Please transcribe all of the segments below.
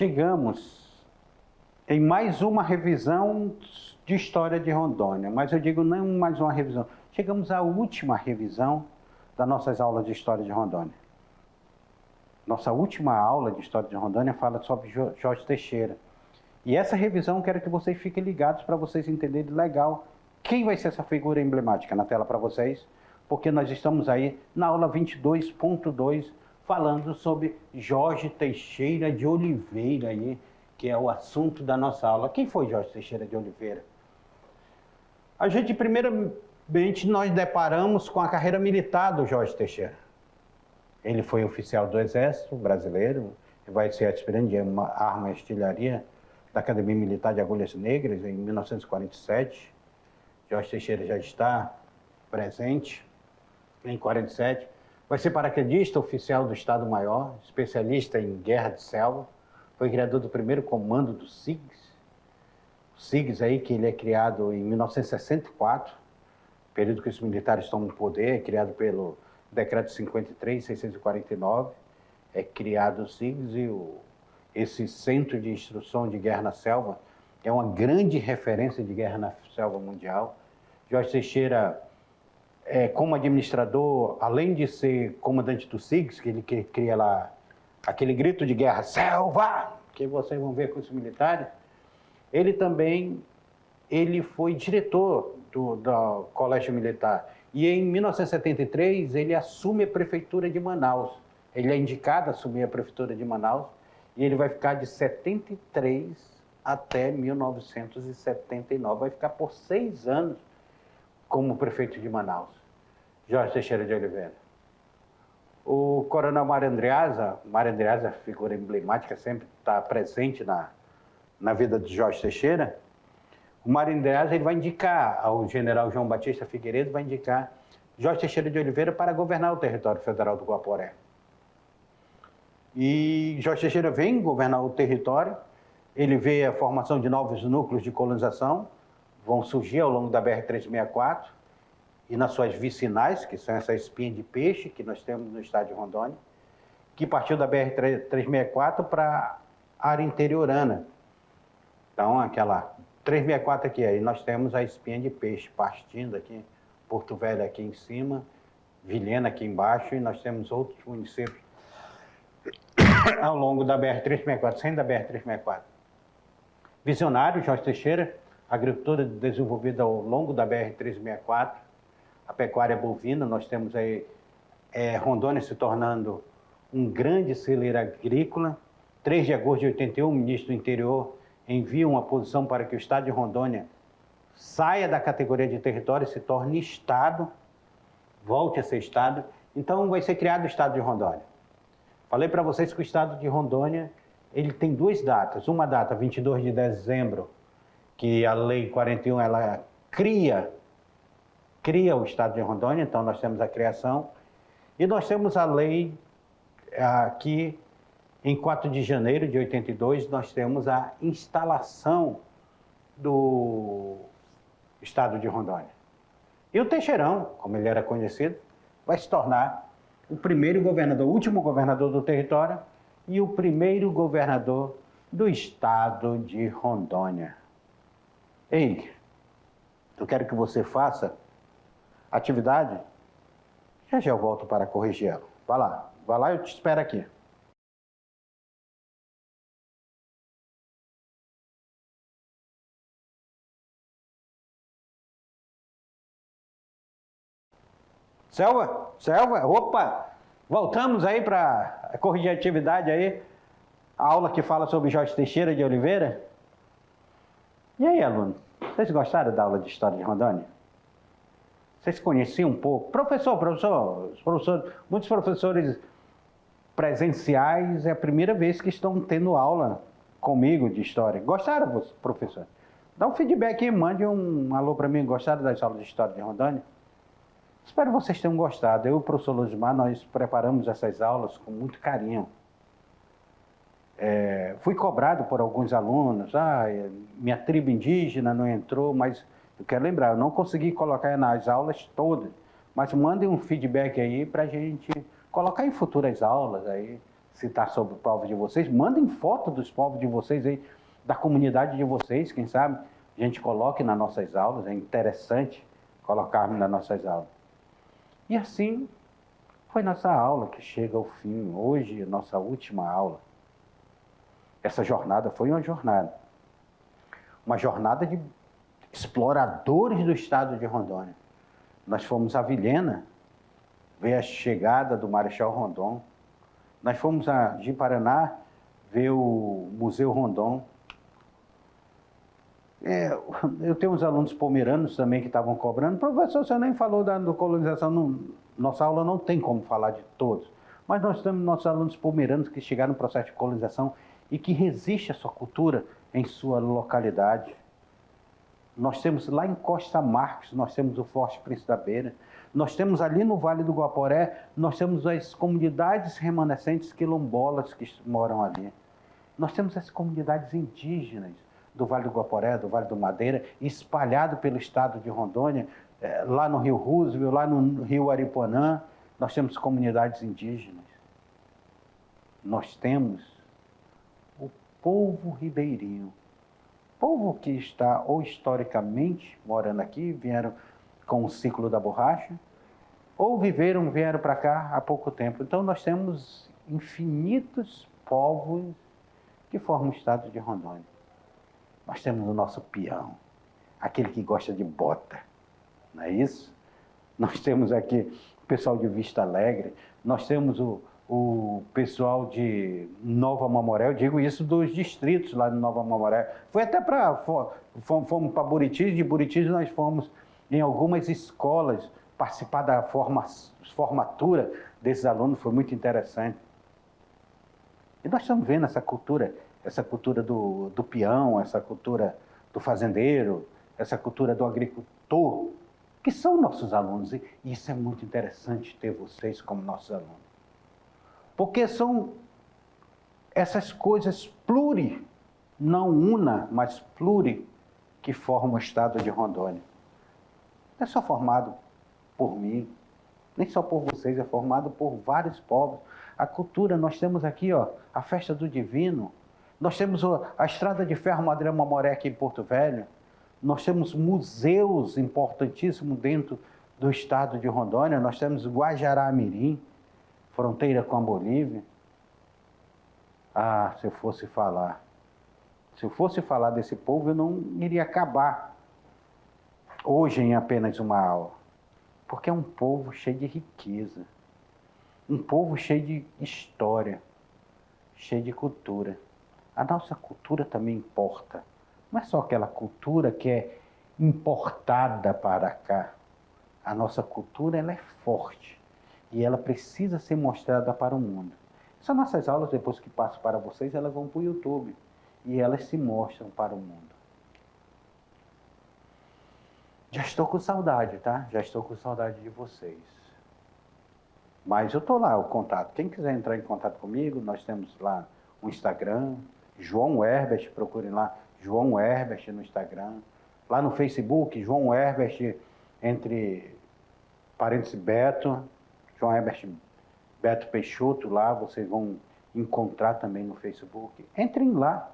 chegamos em mais uma revisão de história de Rondônia, mas eu digo não mais uma revisão, chegamos à última revisão das nossas aulas de história de Rondônia. Nossa última aula de história de Rondônia fala sobre Jorge Teixeira. E essa revisão eu quero que vocês fiquem ligados para vocês entenderem legal quem vai ser essa figura emblemática na tela para vocês, porque nós estamos aí na aula 22.2 falando sobre Jorge Teixeira de Oliveira, aí, que é o assunto da nossa aula. Quem foi Jorge Teixeira de Oliveira? A gente, primeiramente, nós deparamos com a carreira militar do Jorge Teixeira. Ele foi oficial do Exército Brasileiro, vai ser aspirante de arma e artilharia da Academia Militar de Agulhas Negras em 1947. Jorge Teixeira já está presente em 47. Vai ser paraquedista oficial do Estado-Maior, especialista em guerra de selva. Foi criador do primeiro comando do SIGS. O SIGS aí, que ele é criado em 1964, período que os militares tomam o poder, é criado pelo Decreto 53.649, é criado o SIGS e esse Centro de Instrução de Guerra na Selva é uma grande referência de guerra na selva mundial. Jorge Teixeira, como administrador, além de ser comandante do SIGS, que ele cria lá aquele grito de guerra, selva, que vocês vão ver com os militares, ele também foi diretor do Colégio Militar. E em 1973, ele assume a prefeitura de Manaus. Ele é indicado a assumir a prefeitura de Manaus e ele vai ficar de 73 até 1979. Vai ficar por 6 anos como prefeito de Manaus. Jorge Teixeira de Oliveira. O coronel Mário Andreasa, figura emblemática, sempre está presente na vida de Jorge Teixeira. O Mário Andreasa, ele vai indicar ao general João Batista Figueiredo, vai indicar Jorge Teixeira de Oliveira para governar o território federal do Guaporé. E Jorge Teixeira vem governar o território, ele vê a formação de novos núcleos de colonização, vão surgir ao longo da BR-364 e nas suas vicinais, que são essa espinha de peixe que nós temos no estado de Rondônia, que partiu da BR-364 para a área interiorana. Então, aquela 364 aqui, aí nós temos a espinha de peixe partindo aqui, Porto Velho aqui em cima, Vilhena aqui embaixo, e nós temos outros municípios ao longo da BR-364, saindo da BR-364. Visionário, Jorge Teixeira, agricultura desenvolvida ao longo da BR-364, a pecuária bovina, nós temos aí Rondônia se tornando um grande celeiro agrícola. 3 de agosto de 81, o ministro do Interior envia uma posição para que o estado de Rondônia saia da categoria de território e se torne estado, volte a ser estado. Então vai ser criado o estado de Rondônia. Falei para vocês que o estado de Rondônia ele tem 2 datas. Uma data, 22 de dezembro, que a Lei 41 ela cria o estado de Rondônia, então nós temos a criação. E nós temos a lei aqui, em 4 de janeiro de 82, nós temos a instalação do estado de Rondônia. E o Teixeirão, como ele era conhecido, vai se tornar o primeiro governador, o último governador do território e o primeiro governador do estado de Rondônia. Ei, eu quero que você faça atividade. Já eu volto para corrigir ela. Vai lá, eu te espero aqui. Selva, opa! Voltamos aí para corrigir a atividade aí, a aula que fala sobre Jorge Teixeira de Oliveira. E aí, aluno, vocês gostaram da aula de História de Rondônia? Vocês conheciam um pouco? Muitos professores presenciais é a primeira vez que estão tendo aula comigo de História. Gostaram, professor? Dá um feedback aí, mande um alô para mim. Gostaram das aulas de História de Rondônia? Espero que vocês tenham gostado. Eu e o professor Luzimar, nós preparamos essas aulas com muito carinho. Fui cobrado por alguns alunos, minha tribo indígena não entrou, mas eu quero lembrar, eu não consegui colocar nas aulas todas, mas mandem um feedback aí para a gente colocar em futuras aulas aí, citar sobre povos de vocês, mandem foto dos povos de vocês aí, da comunidade de vocês, quem sabe a gente coloque nas nossas aulas, é interessante colocarmos nas nossas aulas. E assim foi nossa aula que chega ao fim, hoje nossa última aula. Essa jornada foi uma jornada de exploradores do estado de Rondônia. Nós fomos a Vilhena, ver a chegada do Marechal Rondon. Nós fomos a Ji-Paraná, ver o Museu Rondon. Eu tenho uns alunos pomeranos também que estavam cobrando. Professor, você nem falou da colonização. Não, nossa aula não tem como falar de todos. Mas nós temos nossos alunos pomeranos que chegaram no processo de colonização e que resistem à sua cultura em sua localidade. Nós temos lá em Costa Marques, nós temos o Forte Príncipe da Beira. Nós temos ali no Vale do Guaporé, nós temos as comunidades remanescentes quilombolas que moram ali. Nós temos as comunidades indígenas do Vale do Guaporé, do Vale do Madeira, espalhado pelo estado de Rondônia, lá no Rio Roosevelt, lá no Rio Aripuanã, nós temos comunidades indígenas. Nós temos o povo ribeirinho, povo que está ou historicamente morando aqui, vieram com o ciclo da borracha, ou vieram para cá há pouco tempo. Então nós temos infinitos povos que formam o estado de Rondônia. Nós temos o nosso peão, aquele que gosta de bota, não é isso? Nós temos aqui o pessoal de Vista Alegre, nós temos o pessoal de Nova Mamoré, eu digo isso dos distritos lá de Nova Mamoré. Foi até fomos para Buritis, de Buritis nós fomos em algumas escolas participar da formatura desses alunos, foi muito interessante. E nós estamos vendo essa cultura do peão, essa cultura do fazendeiro, essa cultura do agricultor, que são nossos alunos. E isso é muito interessante ter vocês como nossos alunos. Porque são essas coisas não una, mas pluri, que formam o estado de Rondônia. Não é só formado por mim, nem só por vocês, é formado por vários povos. A cultura, nós temos aqui a Festa do Divino, nós temos a Estrada de Ferro Madre Mamoré aqui em Porto Velho, nós temos museus importantíssimos dentro do estado de Rondônia, nós temos Guajará-Mirim, fronteira com a Bolívia. Se eu fosse falar desse povo, eu não iria acabar hoje em apenas uma aula, porque é um povo cheio de riqueza, um povo cheio de história, cheio de cultura. A nossa cultura também importa. Não é só aquela cultura que é importada para cá. A nossa cultura, ela é forte e ela precisa ser mostrada para o mundo. Essas nossas aulas, depois que passo para vocês, elas vão para o YouTube e elas se mostram para o mundo. Já estou com saudade, tá? Já estou com saudade de vocês. Mas eu estou lá, o contato. Quem quiser entrar em contato comigo, nós temos lá o Instagram, João Herbert, procurem lá, João Herbert no Instagram. Lá no Facebook, João Herbert, entre parênteses Beto, João Herbert Beto Peixoto, lá vocês vão encontrar também no Facebook. Entrem lá.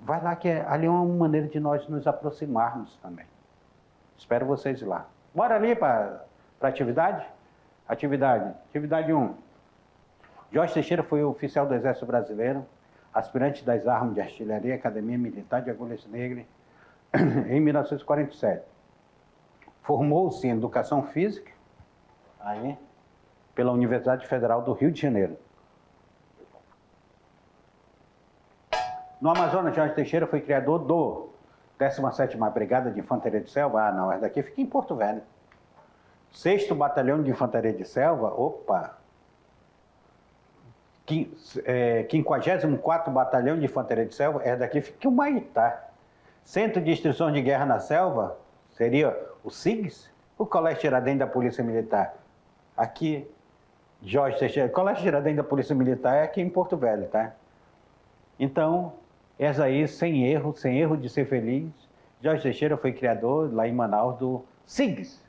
Vai lá, que ali é uma maneira de nós nos aproximarmos também. Espero vocês lá. Bora ali para a atividade? Atividade 1. Jorge Teixeira foi oficial do Exército Brasileiro, aspirante das armas de artilharia, Academia Militar de Agulhas Negras, em 1947. Formou-se em Educação Física, pela Universidade Federal do Rio de Janeiro. No Amazonas, Jorge Teixeira foi criador do 17ª Brigada de Infantaria de Selva. Não, essa daqui fica em Porto Velho. 6º Batalhão de Infantaria de Selva, 54º Batalhão de Infantaria de Selva, essa daqui fica em Humaitá. Centro de Instrução de Guerra na Selva, seria o SIGS, o Colégio Tiradentes da Polícia Militar. Aqui, Jorge Teixeira, o Colégio Tiradentes da Polícia Militar é aqui em Porto Velho, tá? Então, essa aí, sem erro de ser feliz, Jorge Teixeira foi criador lá em Manaus do SIGS,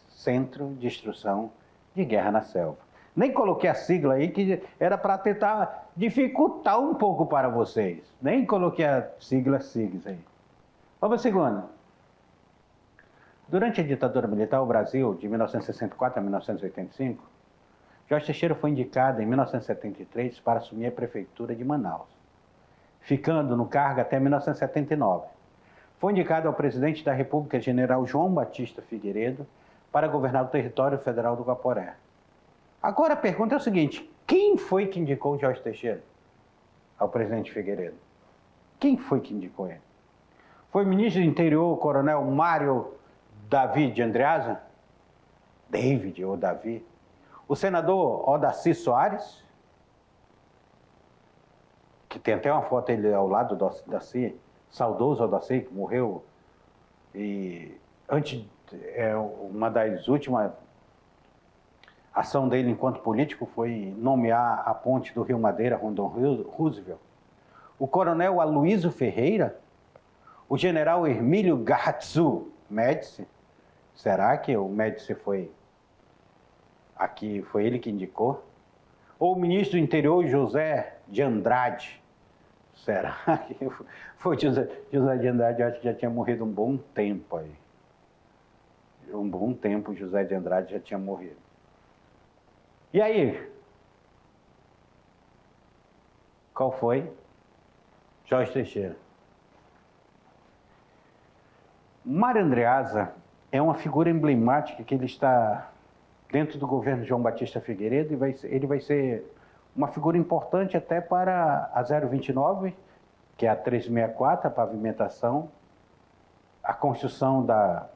Centro de Instrução de Guerra na Selva. Nem coloquei a sigla aí, que era para tentar dificultar um pouco para vocês. Nem coloquei a sigla SIGS aí. Vamos à segunda. Durante a ditadura militar, o Brasil, de 1964 a 1985, Jorge Teixeira foi indicado em 1973 para assumir a prefeitura de Manaus, ficando no cargo até 1979. Foi indicado ao presidente da República, general João Batista Figueiredo, para governar o território federal do Guaporé. Agora a pergunta é o seguinte: quem foi que indicou o Jorge Teixeira ao presidente Figueiredo? Quem foi que indicou ele? Foi o ministro do Interior, o coronel Mário Davi de Andreasa? David ou Davi? O senador Odaci Soares? Que tem até uma foto dele ao lado do Odaci, saudoso Odaci, que morreu e antes, uma das últimas ação dele enquanto político foi nomear a ponte do Rio Madeira, Rondon Roosevelt. O coronel Aloysio Ferreira, o general Hermílio Gatsu Médici. Será que o Médici foi ele que indicou? Ou o ministro do Interior José de Andrade? Será que foi José de Andrade? Eu acho que já tinha morrido um bom tempo aí. Um bom tempo José de Andrade já tinha morrido. E aí? Qual foi? Jorge Teixeira. Mário Andreasa é uma figura emblemática que ele está dentro do governo de João Batista Figueiredo e ele vai ser uma figura importante até para a 029, que é a 364, a pavimentação, a construção da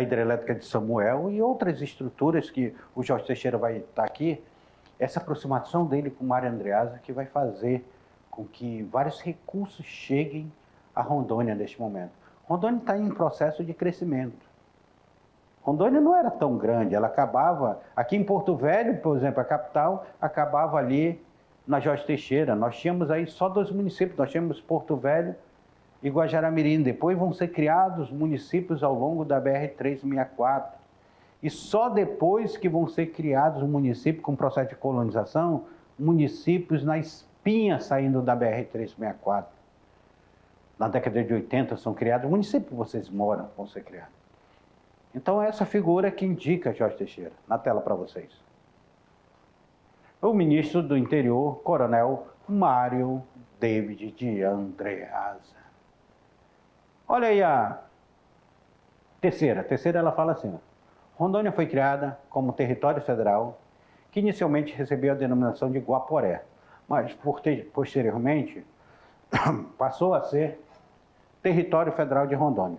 hidrelétrica de Samuel e outras estruturas que o Jorge Teixeira vai estar aqui. Essa aproximação dele com o Mário Andreasa que vai fazer com que vários recursos cheguem a Rondônia neste momento. Rondônia está em processo de crescimento. Rondônia não era tão grande, ela acabava... Aqui em Porto Velho, por exemplo, a capital, acabava ali na Jorge Teixeira. Nós tínhamos aí só 2 municípios, nós tínhamos Porto Velho e Guajará-Mirim. Depois vão ser criados municípios ao longo da BR-364. E só depois que vão ser criados municípios com processo de colonização, municípios na espinha saindo da BR-364. Na década de 80 são criados, municípios que vocês moram vão ser criados. Então, essa figura que indica Jorge Teixeira, na tela para vocês. O ministro do Interior, coronel Mário David de Andreasa. Olha aí a terceira. A terceira ela fala assim: Rondônia foi criada como território federal, que inicialmente recebeu a denominação de Guaporé, mas posteriormente passou a ser território federal de Rondônia.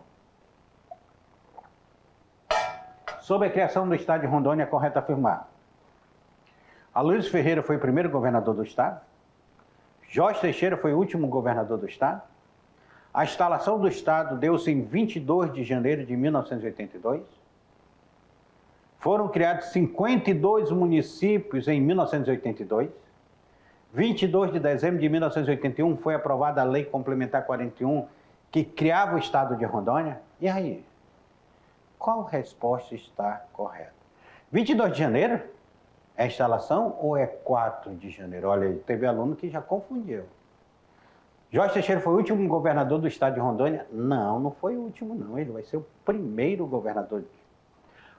Sobre a criação do estado de Rondônia, é correto afirmar: Aloysio Ferreira foi o primeiro governador do estado, Jorge Teixeira foi o último governador do estado, a instalação do estado deu-se em 22 de janeiro de 1982, foram criados 52 municípios em 1982, 22 de dezembro de 1981 foi aprovada a Lei Complementar 41, que criava o estado de Rondônia. E aí? Qual resposta está correta? 22 de janeiro é a instalação ou é 4 de janeiro? Olha aí, teve aluno que já confundiu. Jorge Teixeira foi o último governador do estado de Rondônia? Não, não foi o último não, ele vai ser o primeiro governador.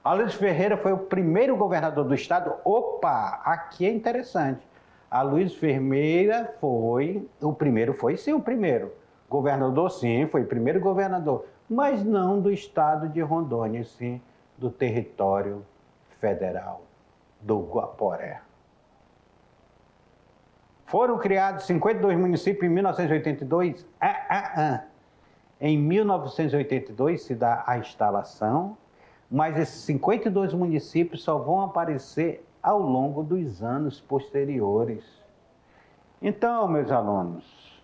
Aloysio Ferreira foi o primeiro governador do estado? Opa, aqui é interessante. Aloysio Ferreira foi o primeiro, foi sim o primeiro. Governador sim, foi o primeiro governador, mas não do estado de Rondônia, sim do território federal do Guaporé. Foram criados 52 municípios em 1982? Em 1982 se dá a instalação, mas esses 52 municípios só vão aparecer ao longo dos anos posteriores. Então, meus alunos,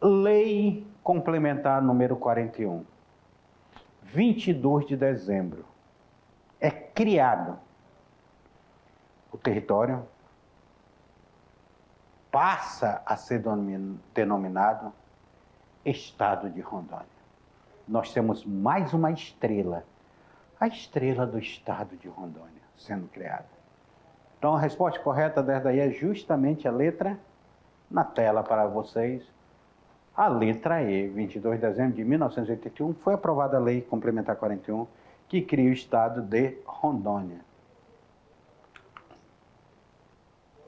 Lei Complementar número 41, 22 de dezembro, é criado o território, passa a ser denominado Estado de Rondônia. Nós temos mais uma estrela A estrela do estado de Rondônia sendo criada. Então a resposta correta dessa daí é justamente a letra na tela para vocês. A letra E, 22 de dezembro de 1981, foi aprovada a Lei Complementar 41, que cria o estado de Rondônia.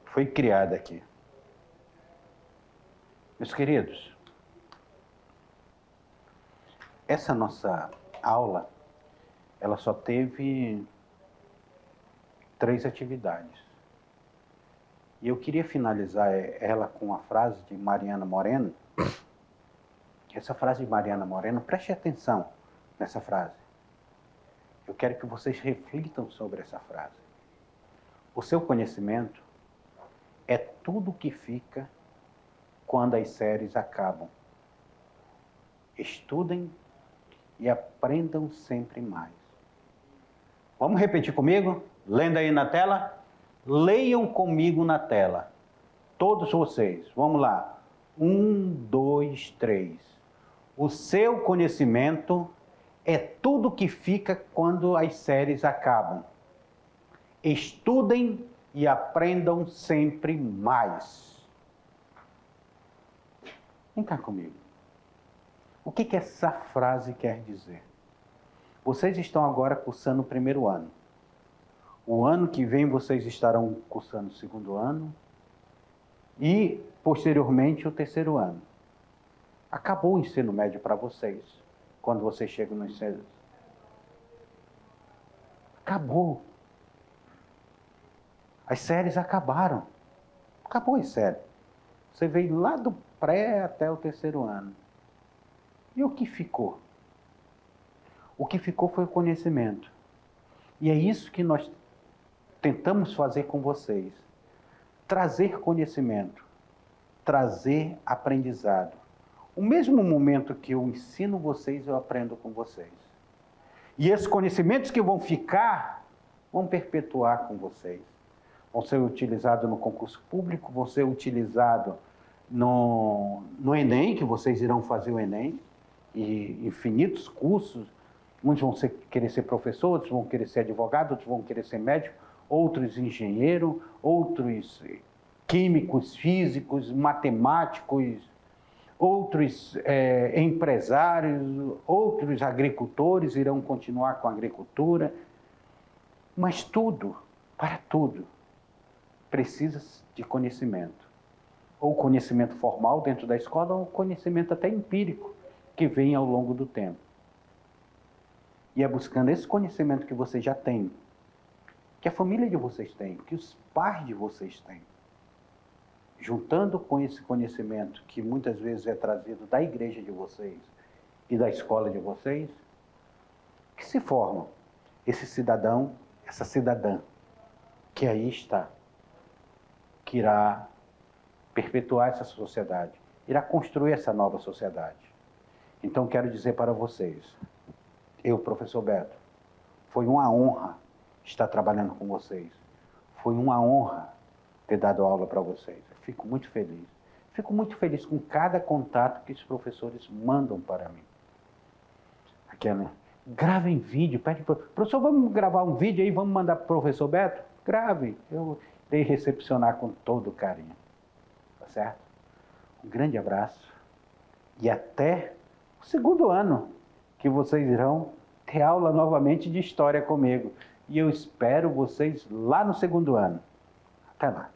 Foi criada aqui. Meus queridos, essa nossa aula, ela só teve 3 atividades. E eu queria finalizar ela com a frase de Mariana Moreno. Essa frase de Mariana Moreno, preste atenção nessa frase. Eu quero que vocês reflitam sobre essa frase. O seu conhecimento é tudo que fica quando as séries acabam. Estudem e aprendam sempre mais. Vamos repetir comigo? Lendo aí na tela? Leiam comigo na tela. Todos vocês. Vamos lá. 1, 2, 3. O seu conhecimento é tudo que fica quando as séries acabam. Estudem e aprendam sempre mais. Vem cá comigo. O que essa frase quer dizer? Vocês estão agora cursando o 1º ano. O ano que vem vocês estarão cursando o 2º ano e, posteriormente, o 3º ano. Acabou o ensino médio para vocês, quando vocês chegam no ensino. Acabou. As séries acabaram. Acabou as séries. Você veio lá do pré até o 3º ano. E o que ficou? O que ficou foi o conhecimento. E é isso que nós tentamos fazer com vocês. Trazer conhecimento. Trazer aprendizado. O mesmo momento que eu ensino vocês, eu aprendo com vocês. E esses conhecimentos que vão ficar, vão perpetuar com vocês. Vão ser utilizados no concurso público, vão ser utilizados no Enem, que vocês irão fazer o Enem, e infinitos cursos. Uns vão querer ser professor, outros vão querer ser advogado, outros vão querer ser médico, outros engenheiro, outros químicos, físicos, matemáticos, outros empresários, outros agricultores irão continuar com a agricultura. Mas tudo, para tudo, precisa de conhecimento. Ou conhecimento formal dentro da escola, ou conhecimento até empírico, que vem ao longo do tempo. E é buscando esse conhecimento que vocês já têm, que a família de vocês tem, que os pais de vocês têm, juntando com esse conhecimento que muitas vezes é trazido da igreja de vocês e da escola de vocês, que se formam esse cidadão, essa cidadã, que aí está, que irá perpetuar essa sociedade, irá construir essa nova sociedade. Então quero dizer para vocês, eu, professor Beto, foi uma honra estar trabalhando com vocês, foi uma honra ter dado aula para vocês. Eu fico muito feliz. Fico muito feliz com cada contato que os professores mandam para mim. Aquela, gravem vídeo, pede para professor, vamos gravar um vídeo aí, vamos mandar para o professor Beto? Grave, eu irei recepcionar com todo carinho. Tá certo? Um grande abraço e até o 2º ano, que vocês irão ter aula novamente de história comigo. E eu espero vocês lá no 2º ano. Até lá.